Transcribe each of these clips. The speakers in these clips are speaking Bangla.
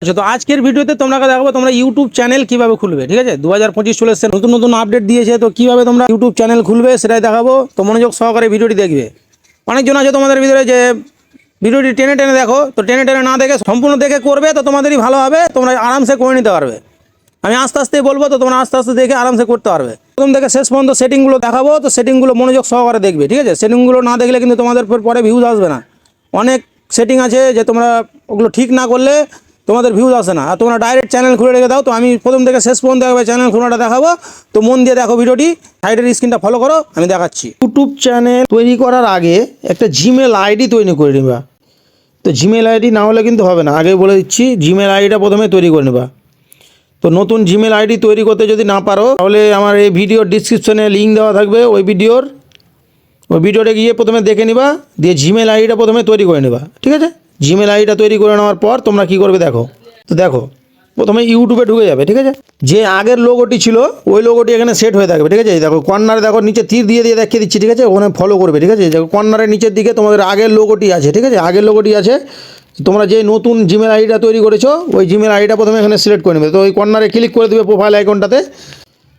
আচ্ছা, তো আজকের ভিডিওতে তোমরা দেখাবো তোমরা ইউটিউব চ্যানেল কিভাবে খুলবে। ঠিক আছে, 2025 চলে এসেছে, নতুন নতুন আপডেট দিয়েছে, তো কিভাবে তোমরা ইউটিউব চ্যানেল খুলবে সেটাই দেখাবো। তো মনোযোগ সহকারে ভিডিওটি দেখবে। অনেকজন আছে তোমাদের ভিতরে যে ভিডিওটি টেনে টেনে দেখো, তো টেনে টেনে না দেখে সম্পূর্ণ দেখে করবে, তো তোমাদেরই ভালো হবে, তোমরা আরামসে করে নিতে পারবে। আমি আস্তে আস্তে বলবো, তো তোমরা আস্তে আস্তে দেখে আরামসে করতে পারবে। প্রথম থেকে শেষ পর্যন্ত সেটিংগুলো দেখাবো, তো সেটিংগুলো মনোযোগ সহকারে দেখবে। ঠিক আছে, সেটিংগুলো না দেখলে কিন্তু তোমাদের পরে ভিউজ আসবে না। অনেক সেটিং আছে যে তোমরা ওগুলো ঠিক না করলে তোমাদের ভিউজ আসে না, আর তোমরা ডাইরেক্ট চ্যানেল খুলে রেখে দাও। তো আমি প্রথম থেকে শেষ পর্যন্ত একবার চ্যানেল খোলাটা দেখাবো, তো মন দিয়ে দেখো ভিডিওটি, সাইডের স্ক্রিনটা ফলো করো, আমি দেখাচ্ছি। ইউটিউব চ্যানেল তৈরি করার আগে একটা জিমেল আইডি তৈরি করে নিবা। তো জিমেল আইডি না হলে কিন্তু হবে না, আগে বলে দিচ্ছি, জিমেল আইডিটা প্রথমে তৈরি করে নেবা। তো নতুন জিমেল আইডি তৈরি করতে যদি না পারো, তাহলে আমার এই ভিডিওর ডিসক্রিপশনে লিঙ্ক দেওয়া থাকবে, ওই ভিডিওটা গিয়ে প্রথমে দেখে নিবা, দিয়ে জিমেল আইডিটা প্রথমে তৈরি করে নেবা। ঠিক আছে, জিমেল আইডিটা তৈরি করে নেওয়ার পর তোমরা কী করবে দেখো। তো দেখো, প্রথমে ইউটিউবে ঢুকে যাবে। ঠিক আছে, যে আগের লোগোটি ছিল ওই লোগোটি এখানে সেট হয়ে থাকবে। ঠিক আছে, দেখো কর্নারে দেখো, নিচে তীর দিয়ে দেখিয়ে দিচ্ছি। ঠিক আছে, ওখানে ফলো করবে। ঠিক আছে, দেখো কর্নারের নিচের দিকে তোমাদের আগের লোগোটি আছে। ঠিক আছে, আগের লোগোটি আছে। তোমরা যে নতুন জিমেল আইডিটা তৈরি করেছো ওই জিমেল আইডিটা প্রথমে এখানে সিলেক্ট করে নেবে। তো ওই কর্নারে ক্লিক করে দেবে, প্রোফাইল আইকনটাতে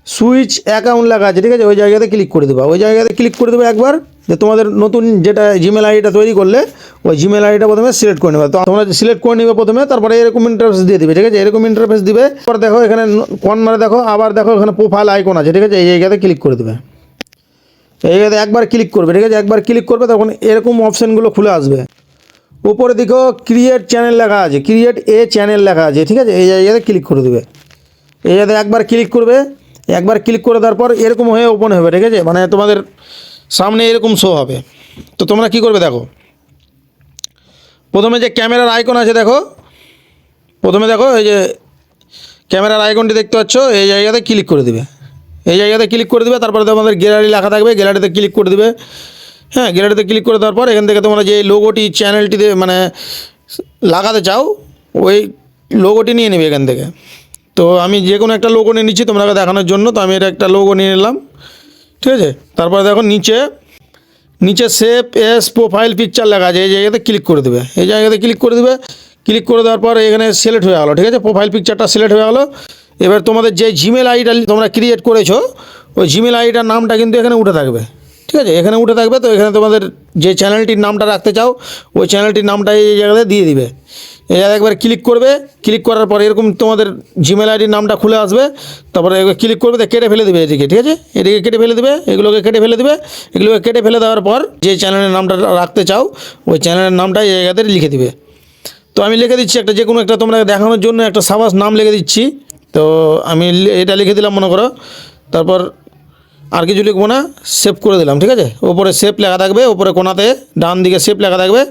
সুইচ অ্যাকাউন্ট লেখা আছে। ঠিক আছে, ওই জায়গাতে ক্লিক করে দেবা। ওই জায়গাতে ক্লিক করে দেবে একবার, যে তোমাদের নতুন যেটা জিমেল আইডিটা তৈরি করলে ওই জিমেল আইডিটা প্রথমে সিলেক্ট করে নেবে। তো তোমরা সিলেক্ট করে নেবে প্রথমে, তারপরে এরকম ইন্টারফেস দিয়ে দিবে। ঠিক আছে, এরকম ইন্টারফেস দিবে। তারপর দেখো এখানে কর্নারে দেখো, আবার দেখো এখানে প্রোফাইল আইকন আছে। ঠিক আছে, এই জায়গাতে ক্লিক করে দেবে। এই জায়গাতে একবার ক্লিক করবে। ঠিক আছে, একবার ক্লিক করবে, তখন এরকম অপশানগুলো খুলে আসবে। উপরে দেখো ক্রিয়েট চ্যানেল লেখা আছে, ক্রিয়েট এ চ্যানেল লেখা আছে। ঠিক আছে, এই জায়গাতে ক্লিক করে দেবে। এই জায়গাতে একবার ক্লিক করবে, একবার ক্লিক করে দেওয়ার পর এরকম হয়ে ওপেন হবে। ঠিক আছে, মানে তোমাদের সামনে এরকম শো হবে। তো তোমরা কি করবে দেখো, প্রথমে যে ক্যামেরার আইকন আছে দেখো, প্রথমে দেখো এই যে ক্যামেরার আইকনটি দেখতে পাচ্ছ, এই জায়গাতে ক্লিক করে দেবে। এই জায়গাতে ক্লিক করে দেবে, তারপরে তোমাদের গ্যালারি লেখা থাকবে, গ্যালারিতে ক্লিক করে দেবে। হ্যাঁ, গ্যালারিতে ক্লিক করে দেওয়ার পর এখান থেকে তোমরা যে লোগোটি চ্যানেলটিতে মানে লাগাতে চাও ওই লোগোটি নিয়ে নেবে এখান থেকে। তো আমি যে কোনো একটা লোগো নিয়ে নিচ্ছি তোমাকে দেখানোর জন্য। তো আমি এটা একটা লোগো নিয়ে নিলাম। ঠিক আছে, তারপরে দেখো নিচে সেভ এস প্রোফাইল পিকচার লেখা আছে, এই জায়গাতে ক্লিক করে দেবে। এই জায়গাতে ক্লিক করে দেবে। ক্লিক করে দেওয়ার পর এখানে সিলেক্ট হয়ে গেলো। ঠিক আছে, প্রোফাইল পিকচারটা সিলেক্ট হয়ে গেলো। এবার তোমাদের যে জিমেল আইডিটা তোমরা ক্রিয়েট করেছো ওই জিমেল আইডিটার নামটা কিন্তু এখানে উঠে থাকবে। ঠিক আছে, এখানে উঠে থাকবে। তো এখানে তোমাদের যে চ্যানেলটির নামটা রাখতে চাও ওই চ্যানেলটির নামটা এই জায়গাতে দিয়ে দিবে। এই জায়গায় একবার ক্লিক করবে। ক্লিক করার পর এরকম তোমাদের জিমেল আইডির নামটা খুলে আসবে। তারপরে ক্লিক করবে, কেটে ফেলে দেবে এদিকে। ঠিক আছে, এদিকে কেটে ফেলে দেবে, এগুলোকে কেটে ফেলে দেবে। এগুলোকে কেটে ফেলে দেওয়ার পর যে চ্যানেলের নামটা রাখতে চাও ওই চ্যানেলের নামটা এই জায়গাতে লিখে দিবে। তো আমি লিখে দিচ্ছি একটা, যে কোনো একটা তোমরা দেখানোর জন্য একটা সাবাস নাম লিখে দিচ্ছি। তো আমি এটা লিখে দিলাম মনে করো, তারপর আর কিছু লিখবো না, সেভ করে দিলাম। ঠিক আছে, ওপরে সেভ লেখা থাকবে, ওপরে কোনাতে ডান দিকে সেভ লেখা থাকবে,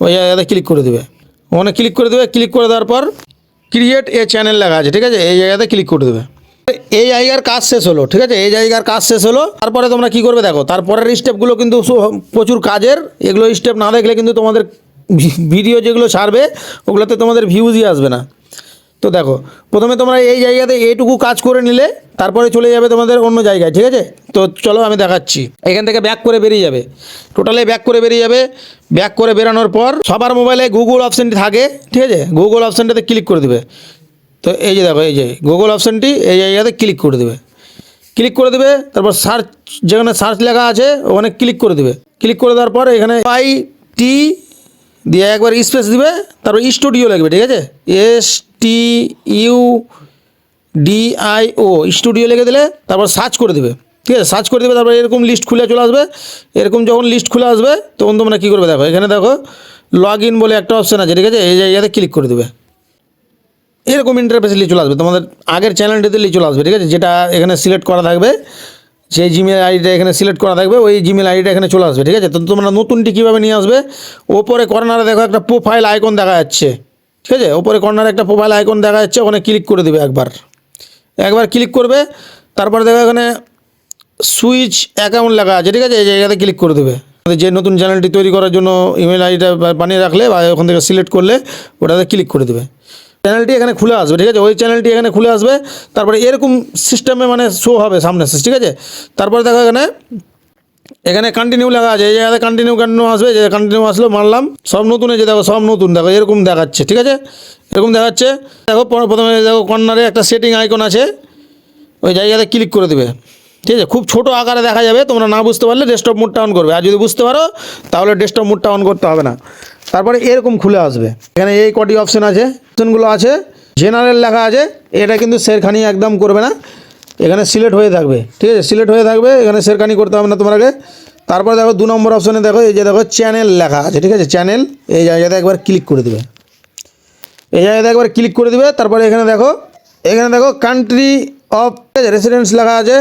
ওই জায়গাতে ক্লিক করে দেবে। ওখানে ক্লিক করে দেবে। ক্লিক করে দেওয়ার পর ক্রিয়েট এ চ্যানেল লেখা আছে। ঠিক আছে, এই জায়গাতে ক্লিক করে দেবে। এই জায়গার কাজ শেষ হলো। ঠিক আছে, এই জায়গার কাজ শেষ হলো। তারপরে তোমরা কী করবে দেখো, তারপরের স্টেপগুলো কিন্তু প্রচুর কাজের। এগুলো স্টেপ না দেখলে কিন্তু তোমাদের ভিডিও যেগুলো ছাড়বে ওগুলোতে তোমাদের ভিউজই আসবে না। তো দেখো, প্রথমে তোমরা এই জায়গাতে এইটুকু কাজ করে নিলে তারপরে চলে যাবে তোমাদের অন্য জায়গায়। ঠিক আছে, তো চলো আমি দেখাচ্ছি। এখান থেকে ব্যাক করে বেরিয়ে যাবে, টোটালি ব্যাক করে বেরিয়ে যাবে। ব্যাক করে বেরানোর পর সবার মোবাইলে গুগল অপশানটি থাকে। ঠিক আছে, গুগল অপশানটাতে ক্লিক করে দেবে। তো এই যে দেখো, এই যে গুগল অপশানটি এই জায়গাতে ক্লিক করে দেবে। ক্লিক করে দেবে, তারপর সার্চ, যেখানে সার্চ লেখা আছে ওখানে ক্লিক করে দেবে। ক্লিক করে দেওয়ার পর এখানে IT দিয়ে একবার স্পেস দিবে, তারপর স্টুডিও লাগবে। ঠিক আছে, STUDIO স্টুডিও লিখে দিলে তারপর সার্চ করে দেবে। ঠিক আছে, সার্চ করে দেবে, তারপর এরকম লিস্ট খুলে চলে আসবে। এরকম যখন লিস্ট খুলে আসবে তখন তোমরা কী করবে দেখো, এখানে দেখো লগ ইন বলে একটা অপশান আছে। ঠিক আছে, এই জায়গাতে ক্লিক করে দেবে। এরকম ইন্টারফেস নিয়ে চলে আসবে, তোমাদের আগের চ্যানেলটিতে নিয়ে চলে আসবে। ঠিক আছে, যেটা এখানে সিলেক্ট করা থাকবে, সেই জিমেল আইডিটা এখানে সিলেক্ট করা থাকবে, ওই জিমেল আইডিটা এখানে চলে আসবে। ঠিক আছে, তো তোমরা নতুনটি কীভাবে নিয়ে আসবে, ওপরে কর্নারে দেখো একটা প্রোফাইল আইকন দেখা যাচ্ছে। ঠিক আছে, ওপরে কর্নারে একটা প্রোফাইল আইকন দেখা যাচ্ছে, ওখানে ক্লিক করে দেবে। একবার ক্লিক করবে, তারপরে দেখো এখানে সুইচ অ্যাকাউন্ট লেখা আছে। ঠিক আছে, এই জায়গাতে ক্লিক করে দেবে। যে নতুন চ্যানেলটি তৈরি করার জন্য ইমেল আইডিটা বানিয়ে রাখলে বা ওখান থেকে সিলেক্ট করলে ওটাতে ক্লিক করে দেবে। চ্যানেলটি এখানে খুলে আসবে। ঠিক আছে, ওই চ্যানেলটি এখানে খুলে আসবে। তারপরে এরকম সিস্টেমে মানে শো হবে সামনে। ঠিক আছে, তারপরে দেখো এখানে এখানে কন্টিনিউ লেখা আছে, এই জায়গাতে কন্টিনিউ আসবে, যে কন্টিনিউ আসলো মারলাম, সব নতুন, এই যে দেখো সব নতুন, দেখো এরকম দেখাচ্ছে, ঠিক আছে, এরকম দেখাচ্ছে। দেখো প্রথমে দেখো কর্নারে একটা সেটিং আইকন আছে, ওই জায়গাতে ক্লিক করে দেবে, ঠিক আছে। খুব ছোটো আকারে দেখা যাবে, তোমরা না বুঝতে পারলে ডেস্কটপ মোডটা অন করবে, আর যদি বুঝতে পারো তাহলে ডেস্কটপ মোডটা অন করতে হবে না। তারপরে এরকম খুলে আসবে, এখানে এই কটি অপশান আছে, অপশানগুলো আছে, জেনারেল লেখা আছে, এটা কিন্তু শেরখানি একদম করবে না, এখানে সিলেক্ট হয়ে থাকবে, ঠিক আছে, সিলেক্ট হয়ে থাকবে, এখানে শেরখানি করতে হবে না তোমাকে। তারপরে দেখো 2 নম্বর অপশানে দেখো, এই যে দেখো চ্যানেল লেখা আছে, ঠিক আছে, চ্যানেল, এই জায়গাতে একবার ক্লিক করে দেবে, এই জায়গাতে একবার ক্লিক করে দেবে। তারপরে এখানে দেখো কান্ট্রি অফ রেসিডেন্স লেখা আছে,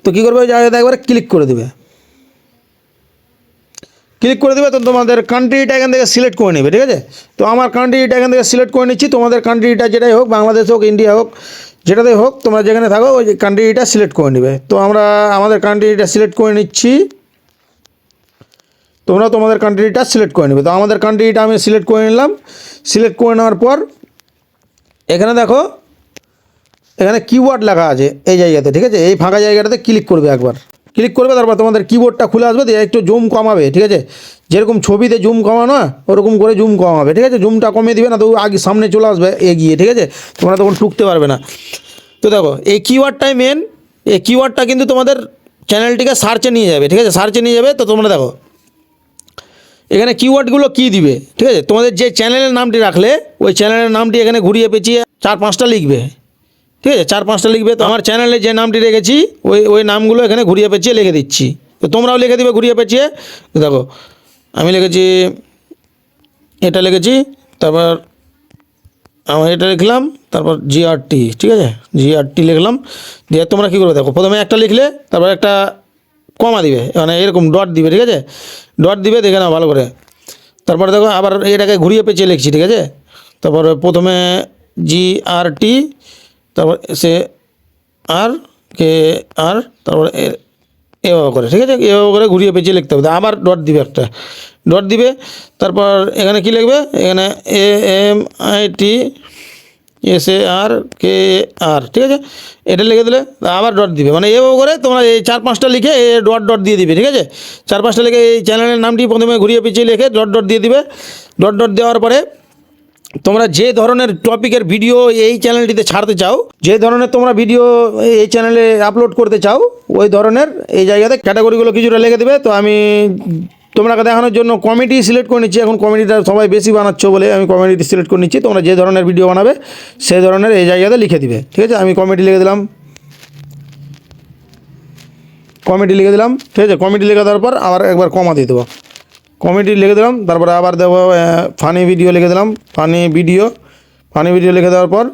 তো কী করবে, ওই জায়গাতে একবার ক্লিক করে দেবে, ক্লিক করে দেবে, তো তোমাদের কান্ট্রিটা এখান থেকে সিলেক্ট করে নেবে, ঠিক আছে। তো আমার কান্ট্রিটা এখান থেকে সিলেক্ট করে নিচ্ছি, তোমাদের কান্ট্রিটা যেটাই হোক, বাংলাদেশ হোক, ইন্ডিয়া হোক, যেটাতেই হোক, তোমরা যেখানে থাকো ওই কান্ট্রিটা সিলেক্ট করে নেবে। তো আমরা আমাদের কান্ট্রিটা সিলেক্ট করে নিচ্ছি, তোমরা তোমাদের কান্ট্রিটা সিলেক্ট করে নেবে। তো আমাদের কান্ট্রিটা আমি সিলেক্ট করে নিলাম, সিলেক্ট করে নেওয়ার পর এখানে দেখো, এখানে কিওয়ার্ড লেখা আছে এই জায়গাতে, ঠিক আছে, এই ফাঁকা জায়গাটাতে ক্লিক করবে, একবার ক্লিক করবে, তারপর তোমাদের কিবোর্ডটা খুলে আসবে, দিয়ে একটু জুম কমাবে, ঠিক আছে, যেরকম ছবিতে জুম কমানো ওরকম করে জুম কমাবে, ঠিক আছে, জুমটা কমিয়ে দিবে না তো আগে সামনে চলে আসবে এগিয়ে, ঠিক আছে, তোমরা তখন টুকতে পারবে না। তো দেখো এই কিওয়ার্ডটাই মেন, এই কিওয়ার্ডটা কিন্তু তোমাদের চ্যানেলটিকে সার্চে নিয়ে যাবে, ঠিক আছে, সার্চে নিয়ে যাবে। তো তোমরা দেখো এখানে কিওয়ার্ডগুলো কী দিবে, ঠিক আছে, তোমাদের যে চ্যানেলের নামটি রাখলে ওই চ্যানেলের নামটি এখানে ঘুরিয়ে পেঁচিয়ে 4-5টা লিখবে, ঠিক আছে, 4-5টা লিখবে। তো আমার চ্যানেলে যে নামটি রেখেছি ওই নামগুলো এখানে ঘুরিয়ে পেঁচিয়ে লিখে দিচ্ছি, তো তোমরাও লিখে দিবে ঘুরিয়ে পেঁচিয়ে। দেখো আমি লিখেছি, এটা লিখেছি, তারপর আমার এটা লিখলাম, তারপর জিআরটি, ঠিক আছে, জিআরটি লিখলাম, দিয়ে তোমরা কী করবে, দেখো প্রথমে একটা লিখলে তারপর একটা কমা দিবে, মানে এরকম ডট দিবে, ঠিক আছে, ডট দিবে, দেখে নাও ভালো করে। তারপরে দেখো আবার এটাকে ঘুরিয়ে পেঁচিয়ে লিখছি, ঠিক আছে, তারপরে প্রথমে জিআরটি, তারপর সে আর কে আর, তারপর এভাবে করে, ঠিক আছে, এভাবে করে ঘুরিয়ে পেঁচিয়ে লিখতে হবে। আবার ডট দিবে, একটা ডট দিবে, তারপর এখানে কি লিখবে, এখানে AMITSARKR, ঠিক আছে, এটা লিখে দিলে আবার ডট দিবে, মানে এভাবে করে তোমরা এই 4-5টা লিখে ডট ডট দিয়ে দিবে, ঠিক আছে, 4-5টা লিখে এই চ্যানেলের নামটি প্রথমে ঘুরিয়ে পেঁচিয়ে লিখে ডট ডট দিয়ে দিবে। ডট ডট দেওয়ার পরে তোমরা যে ধরনের টপিকের ভিডিও এই চ্যানেলটিতে ছাড়তে চাও, যে ধরনের তোমরা ভিডিও এই চ্যানেলে আপলোড করতে চাও, ওই ধরনের এই জায়গাতে ক্যাটাগরিগুলো কিছুটা লিখে দেবে। তো আমি তোমরাকে দেখানোর জন্য কমিটি সিলেক্ট করে নিচ্ছি, এখন কমিটিটা সবাই বেশি বানাচ্ছ বলে আমি কমিটি সিলেক্ট করে নিচ্ছি। তোমরা যে ধরনের ভিডিও বানাবে সেই ধরনের এই জায়গাতে লিখে দিবে, ঠিক আছে। আমি কমিটি লিখে দিলাম, কমিটি লিখে দিলাম, ঠিক আছে, কমিটি লিখে দেওয়ার পর আবার একবার কমা দিয়ে দেবো, কমেডি লিখে দিলাম, তারপরে আবার দেবো ফানি ভিডিও লিখে দিলাম, ফানি ভিডিও লিখে দেওয়ার পর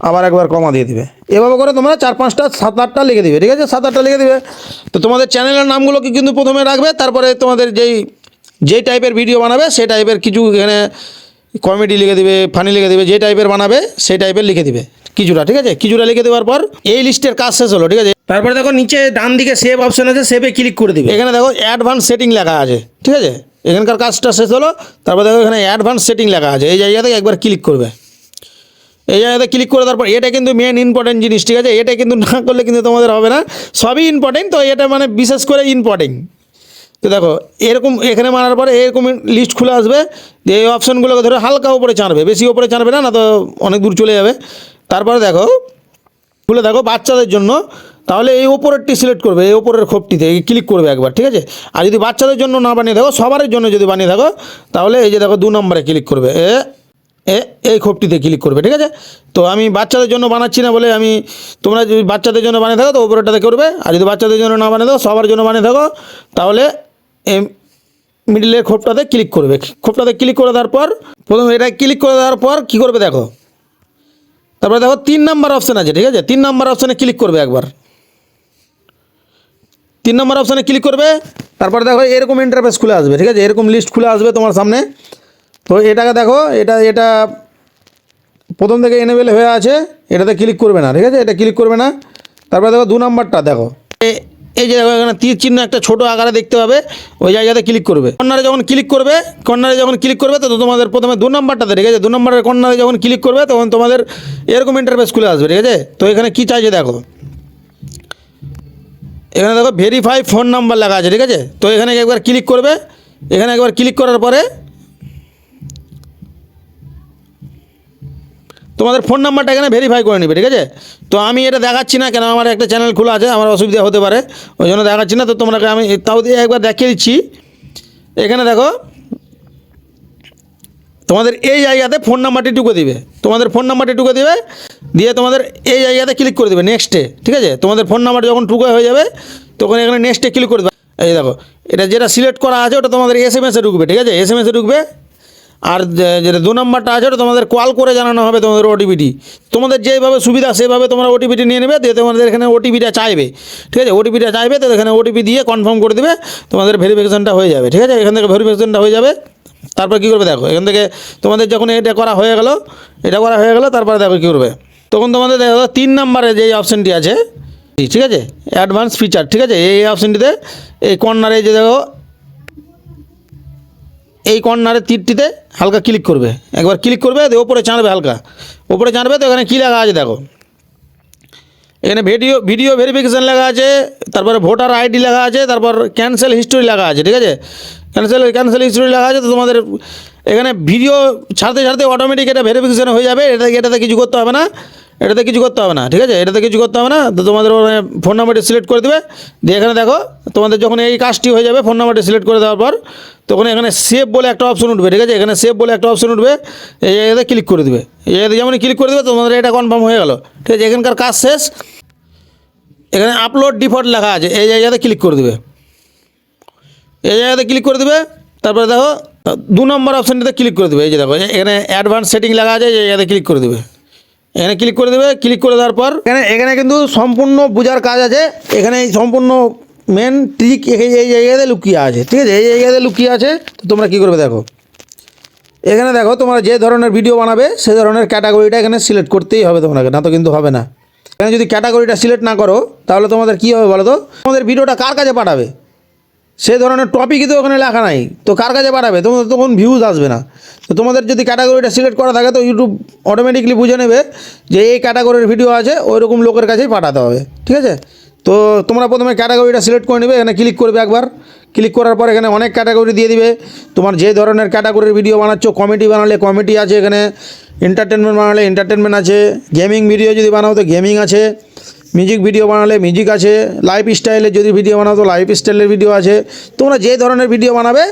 আবার একবার কমা দিয়ে দিবে। এভাবে করে তোমরা 4-5টা 7-8টা লিখে দিবে, ঠিক আছে, 7-8টা লিখে দিবে। তো তোমাদের চ্যানেলের নামগুলোকে কিন্তু প্রথমে রাখবে, তারপরে তোমাদের যেই টাইপের ভিডিও বানাবে সেই টাইপের কিছু এখানে কমেডি লিখে দিবে, ফানি লিখে দিবে, যে টাইপের বানাবে সেই টাইপের লিখে দিবে কিছুটা, ঠিক আছে, কিছুটা লিখে দেওয়ার পর এই লিস্টের কাজ শেষ হলো, ঠিক আছে। তারপরে দেখো নিচে ডান দিকে সেভ অপশন আছে, সেভে ক্লিক করে দিবে, এখানে দেখো অ্যাডভান্স সেটিং লেখা আছে, ঠিক আছে, এখানকার কাজটা শেষ হলো। তারপর দেখো এখানে অ্যাডভান্স সেটিং লেখা আছে, এই জায়গাতে একবার ক্লিক করবে, এই জায়গাতে ক্লিক করে তারপর এটা কিন্তু মেন ইম্পর্টেন্ট জিনিস, ঠিক আছে, এটা কিন্তু না করলে কিন্তু তোমাদের হবে না, সবই ইম্পর্টেন্ট, তো এটা মানে বিশেষ করে ইম্পর্টেন্ট। তো দেখো এরকম এখানে মারার পরে এরকম লিস্ট খুলে আসবে, যে এই অপশানগুলোকে ধরে হালকা উপরে চাঁড়বে, বেশি উপরে চাঁড়বে না, না তো অনেক দূর চলে যাবে। তারপরে দেখো খুলে দেখো বাচ্চাদের জন্য, তাহলে এই ওপরেরটি সিলেক্ট করবে, এই ওপরের খোপটিতে ক্লিক করবে একবার, ঠিক আছে। আর যদি বাচ্চাদের জন্য না বানিয়ে থাকো, সবার জন্য যদি বানিয়ে থাকো, তাহলে এই যে দেখো 2 নম্বরে ক্লিক করবে, এই খোপটিতে ক্লিক করবে, ঠিক আছে। তো আমি বাচ্চাদের জন্য বানাচ্ছি না বলে তোমরা যদি বাচ্চাদের জন্য বানিয়ে থাকো তো ওপরেরটাতে করবে, আর যদি বাচ্চাদের জন্য না বানিয়ে থাকো, সবার জন্য বানিয়ে থাকো, তাহলে মিডিলের খোপটাতে ক্লিক করবে, খোপটাতে ক্লিক করে দেওয়ার পর প্রথমে এটা ক্লিক করে দেওয়ার পর কী করবে দেখো, তারপরে দেখো 3 নম্বর অপশান আছে, ঠিক আছে, 3 নম্বর অপশানে ক্লিক করবে একবার, 3 নম্বর অপশানে ক্লিক করবে, তারপরে দেখো এরকম ইন্টারফেস খুলে আসবে, ঠিক আছে, এরকম লিস্ট খুলে আসবে তোমার সামনে। তো এটাকে দেখো, এটা প্রথম থেকে এনেবেল হয়ে আছে, এটাতে ক্লিক করবে না, ঠিক আছে, এটা ক্লিক করবে না। তারপরে দেখো 2 নম্বরটা দেখো, এই যে এখানে তীর চিহ্ন একটা ছোট আকারে দেখতে পাবে, ওই জায়গাতে ক্লিক করবে। কর্নারে যখন ক্লিক করবে তো তোমাদের প্রথমে 2 নম্বরটাতে, ঠিক আছে, 2 নম্বরের কর্নারে যখন ক্লিক করবে তখন তোমাদের এরকম ইন্টারফেস খুলে আসবে, ঠিক আছে। তো এখানে কী চাইছে দেখো, এখানে দেখো ভেরিফাই ফোন নাম্বার লেখা আছে, ঠিক আছে। তো এখানে একবার ক্লিক করবে, এখানে একবার ক্লিক করার পরে তোমাদের ফোন নাম্বারটা এখানে ভেরিফাই করে নেবে, ঠিক আছে। তো আমি এটা দেখাচ্ছি না, কেন আমার একটা চ্যানেল খোলা আছে, আমার অসুবিধা হতে পারে, ওই জন্য দেখাচ্ছি না। তো তোমরা আমি তাও দিয়ে একবার দেখিয়ে দিচ্ছি। এখানে দেখো তোমাদের এই জায়গাতে ফোন নাম্বারটি টুকে দিবে, তোমাদের ফোন নাম্বারটি টুকে দিবে, দিয়ে তোমাদের এই জায়গাতে ক্লিক করে দেবে নেক্সটে, ঠিক আছে। তোমাদের ফোন নাম্বার যখন টুকে হয়ে যাবে তখন এখানে নেক্সটে ক্লিক করে দেবে। এই দেখো এটা যেটা সিলেক্ট করা আছে ওটা তোমাদের এসএমএসে ঢুকবে, ঠিক আছে, এসএমএসে ঢুকবে। আর যেটা 2 নম্বরটা আছে ওটা তোমাদের কল করে জানানো হবে তোমাদের ওটিপিটি। তোমাদের যেভাবে সুবিধা সেভাবে তোমরা ওটিপিটি নিয়ে নেবে, দিয়ে তোমাদের এখানে ওটিপিটা চাইবে, ঠিক আছে। ওটিপিটা চাইবে, তো এখানে ওটিপি দিয়ে কনফার্ম করে দেবে, তোমাদের ভেরিফিকেশনটা হয়ে যাবে, ঠিক আছে। এখান থেকে ভেরিফিকেশনটা হয়ে যাবে। তারপর কী করবে দেখো, এখান থেকে তোমাদের যখন এটা করা হয়ে গেল, তারপরে দেখো কী করবে, তখন তোমাদের দেখো 3 নম্বরে যে অপশানটি আছে, ঠিক আছে, অ্যাডভান্স ফিচার, ঠিক আছে, এই অপশানটিতে এই কর্নারে যে দেখো এই কর্নারের তীরটিতে হালকা ক্লিক করবে, একবার ক্লিক করবে, দিয়ে ওপরে চাঁড়বে, হালকা ওপরে চাঁড়বে। তো এখানে কী লেখা আছে দেখো, এখানে ভিডিও ভেরিফিকেশান লেখা আছে, তারপরে ভোটার আইডি লেখা আছে, তারপর ক্যান্সেল হিস্টোরি লেখা আছে, ঠিক আছে, ক্যান্সেল হিস্টোরি লেখা আছে। তো তোমাদের এখানে ভিডিও ছাড়তে অটোমেটিক এটা ভেরিফিকেশান হয়ে যাবে, এটাতে কিছু করতে হবে না, ঠিক আছে, এটাতে কিছু করতে হবে না। তো তোমাদের ফোন নাম্বারটি সিলেক্ট করে দেবে, দিয়ে এখানে দেখো তোমাদের যখন এই কাজটি হয়ে যাবে, ফোন নাম্বারটি সিলেক্ট করে দেওয়ার পর তখন এখানে সেভ বলে একটা অপশন উঠবে, ঠিক আছে, এখানে সেভ বলে একটা অপশন উঠবে, এই জায়গাতে ক্লিক করে দেবে, এই জায়গাতে যেমন ক্লিক করে দেবে তোমাদের এটা কনফার্ম হয়ে গেল, ঠিক আছে। এখানকার কাজ শেষ। এখানে আপলোড ডিফল্ট লেখা আছে, এই জায়গাতে ক্লিক করে দেবে, এই জায়গাতে ক্লিক করে দেবে। তারপরে দেখো 2 নম্বর অপশানটিতে ক্লিক করে দেবে, এই যে দেখো এখানে অ্যাডভান্স সেটিং লেখা আছে, এই জায়গাতে ক্লিক করে দেবে, এখানে ক্লিক করে দেবে। ক্লিক করে দেওয়ার পর এখানে কিন্তু সম্পূর্ণ বোঝার কাজ আছে, এখানে এই সম্পূর্ণ মেন ট্রিক এই জায়গাতে লুকিয়ে আছে, ঠিক আছে, এই জায়গাতে লুকিয়ে আছে। তো তোমরা কী করবে দেখো, এখানে দেখো তোমরা যে ধরনের ভিডিও বানাবে সে ধরনের ক্যাটাগরিটা এখানে সিলেক্ট করতেই হবে তোমাকে, না তো কিন্তু হবে না। এখানে যদি ক্যাটাগরিটা সিলেক্ট না করো তাহলে তোমাদের কী হবে বলো তো, তোমাদের ভিডিওটা কার কাছে পাঠাবে, সে ধরনের টপিকই তো ওখানে লেখা নাই, তো কার কাছে পাঠাবে, তোমাদের তখন ভিউজ আসবে না। তো তোমাদের যদি ক্যাটাগরিটা সিলেক্ট করা থাকে তো ইউটিউব অটোমেটিকলি বুঝে নেবে যে এই ক্যাটাগরির ভিডিও আছে, ওই রকম লোকের কাছেই পাঠাতে হবে, ঠিক আছে। তো তোমরা প্রথমে ক্যাটাগরিটা সিলেক্ট করে নেবে, এখানে ক্লিক করবে একবার, ক্লিক করার পর এখানে অনেক ক্যাটাগরি দিয়ে দিবে। তোমার যে ধরনের ক্যাটাগরির ভিডিও বানাচ্ছ, কমেডি বানালে কমেডি আছে, এখানে এন্টারটেনমেন্ট বানালে এন্টারটেনমেন্ট আছে, গেমিং ভিডিও যদি বানাও তো গেমিং আছে, মিউজিক ভিডিও বানালে মিউজিক আছে, লাইফ স্টাইলের যদি ভিডিও বানাও তো লাইফ স্টাইলের ভিডিও আছে। তোমরা যে ধরনের ভিডিও বানাবে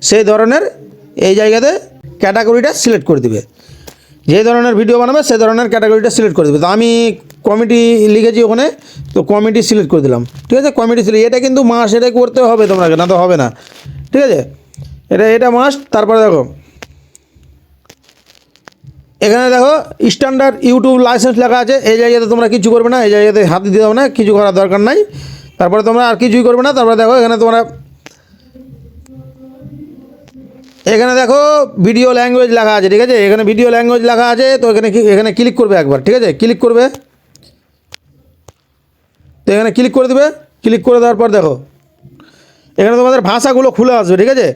সেই ধরনের এই জায়গাতে ক্যাটাগরিটা সিলেক্ট করে দিবে, যে ধরনের ভিডিও বানাবে সেই ধরনের ক্যাটাগরিটা সিলেক্ট করে দেবে। তো আমি কমেডি লিখেছি ওখানে, তো কমেডি সিলেক্ট করে দিলাম, ঠিক আছে, কমেডি সিলেক্ট। এটা কিন্তু মাস্ট, এটা করতে হবে তোমাকে, না তো হবে না, ঠিক আছে, এটা মাস্ট। তারপরে দেখো এখানে দেখো স্ট্যান্ডার্ড ইউটিউব লাইসেন্স লেখা আছে, এই জায়গাতে তোমরা কিছু করবে না, এই জায়গাতে হাত দিতে হবে না, কিছু করার দরকার নাই। তারপরে তোমরা আর কিছুই করবে না। তারপরে দেখো এখানে দেখো ভিডিও ল্যাঙ্গুয়েজ লেখা আছে, ঠিক আছে, এখানে ভিডিও ল্যাঙ্গুয়েজ লেখা আছে। তো এখানে ক্লিক করবে একবার, ঠিক আছে, ক্লিক করবে। তো এখানে ক্লিক করে দেবে, ক্লিক করে দেওয়ার পর দেখো এখানে তোমাদের ভাষাগুলো খুলে আসবে, ঠিক আছে,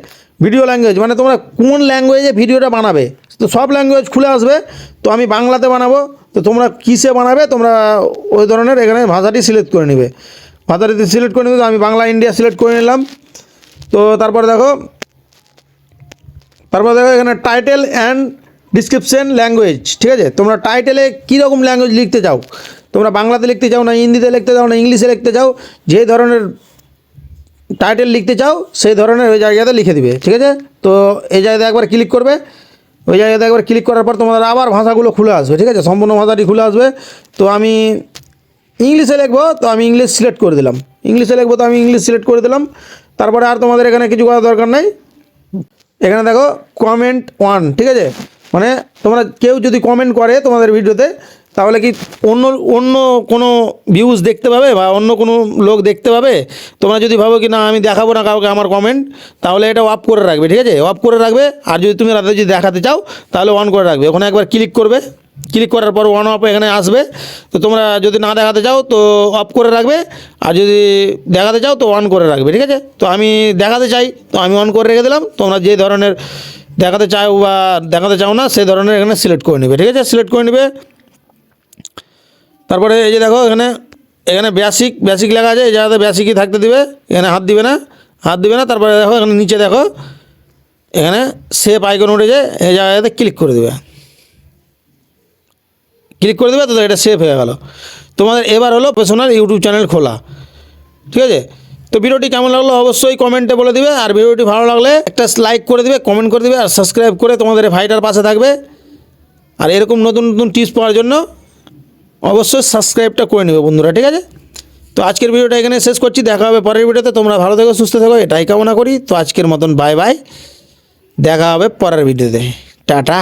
ভিডিও ল্যাঙ্গুয়েজ মানে তোমরা কোন ল্যাঙ্গুয়েজে ভিডিওটা বানাবে, তো সব ল্যাঙ্গুয়েজ খুলে আসবে। তো আমি বাংলাতে বানাবো, তো তোমরা কিসে বানাবে তোমরা ওই ধরনের এখানে ভাষাটি সিলেক্ট করে নেবে, ভাষাটি সিলেক্ট করে নেবে। তো আমি বাংলা ইন্ডিয়া সিলেক্ট করে নিলাম। তো তারপরে দেখো এখানে টাইটেল অ্যান্ড ডিসক্রিপশন ল্যাঙ্গুয়েজ, ঠিক আছে, তোমরা টাইটেলে কীরকম ল্যাঙ্গুয়েজ লিখতে চাও, তোমরা বাংলাতে লিখতে চাও না হিন্দিতে লিখতে চাও না ইংলিশে লিখতে চাও, যে ধরনের টাইটেল লিখতে চাও সেই ধরনের ওই জায়গাতে লিখে দিবে, ঠিক আছে। তো এই জায়গাতে একবার ক্লিক করবে, ওই জায়গাতে একবার ক্লিক করার পর তোমাদের আবার ভাষাগুলো খুলে আসবে, ঠিক আছে, সম্পূর্ণ ভাষাটি খুলে আসবে। তো আমি ইংলিশে লিখবো, তো আমি ইংলিশ সিলেক্ট করে দিলাম, তারপরে আর তোমাদের এখানে কিছু করার দরকার নাই। এখানে দেখো কমেন্ট 1, ঠিক আছে, মানে তোমরা কেউ যদি কমেন্ট করে তোমাদের ভিডিওতে তাহলে কি অন্য কোনো ভিউজ দেখতে পাবে বা অন্য কোনো লোক দেখতে পাবে। তোমরা যদি ভাবো কি না আমি দেখাবো না কাউকে আমার কমেন্ট, তাহলে এটা অফ করে রাখবে, ঠিক আছে, অফ করে রাখবে। আর যদি তুমি রাতে যদি দেখাতে চাও তাহলে অন করে রাখবে, ওখানে একবার ক্লিক করবে, ক্লিক করার পর অন অফ এখানে আসবে। তো তোমরা যদি না দেখাতে চাও তো অফ করে রাখবে, আর যদি দেখাতে চাও তো অন করে রাখবে, ঠিক আছে। তো আমি দেখাতে চাই তো আমি অন করে রেখে দিলাম। তোমরা যে ধরনের দেখাতে চাও বা দেখাতে চাও না সেই ধরনের এখানে সিলেক্ট করে নেবে, ঠিক আছে, সিলেক্ট করে নেবে। তারপরে এই যে দেখো এখানে এখানে বেসিক লেখা আছে, এই জায়গাতে বেসিকই থাকতে দিবে, এখানে হাত দিবে না, তারপরে দেখো এখানে নিচে দেখো এখানে সেভ আইকন উঠেছে, এই জায়গাতে ক্লিক করে দেবে, তো এটা সেভ হয়ে গেল। তোমাদের এবার হলো প্রফেশনাল ইউটিউব চ্যানেল খোলা। ঠিক আছে, তো ভিডিওটি কেমন লাগলো অবশ্যই কমেন্টে বলে দিবে, আর ভিডিওটি ভালো লাগলে একটা লাইক করে দিবে, কমেন্ট করে দিবে, আর সাবস্ক্রাইব করে তোমাদের ভাইটার পাশে থাকবে। আর এরকম নতুন নতুন টিপস পাওয়ার জন্য অবশ্যই সাবস্ক্রাইবটা করে নেবে বন্ধুরা। ঠিক আছে, তো আজকের ভিডিওটা এখানে শেষ করছি, দেখা হবে পরের ভিডিওতে। তোমরা ভালো থেকো, সুস্থ থেকো, এটাই কামনা করি। তো আজকের মতন বাই বাই, দেখা হবে পরের ভিডিওতে, টাটা।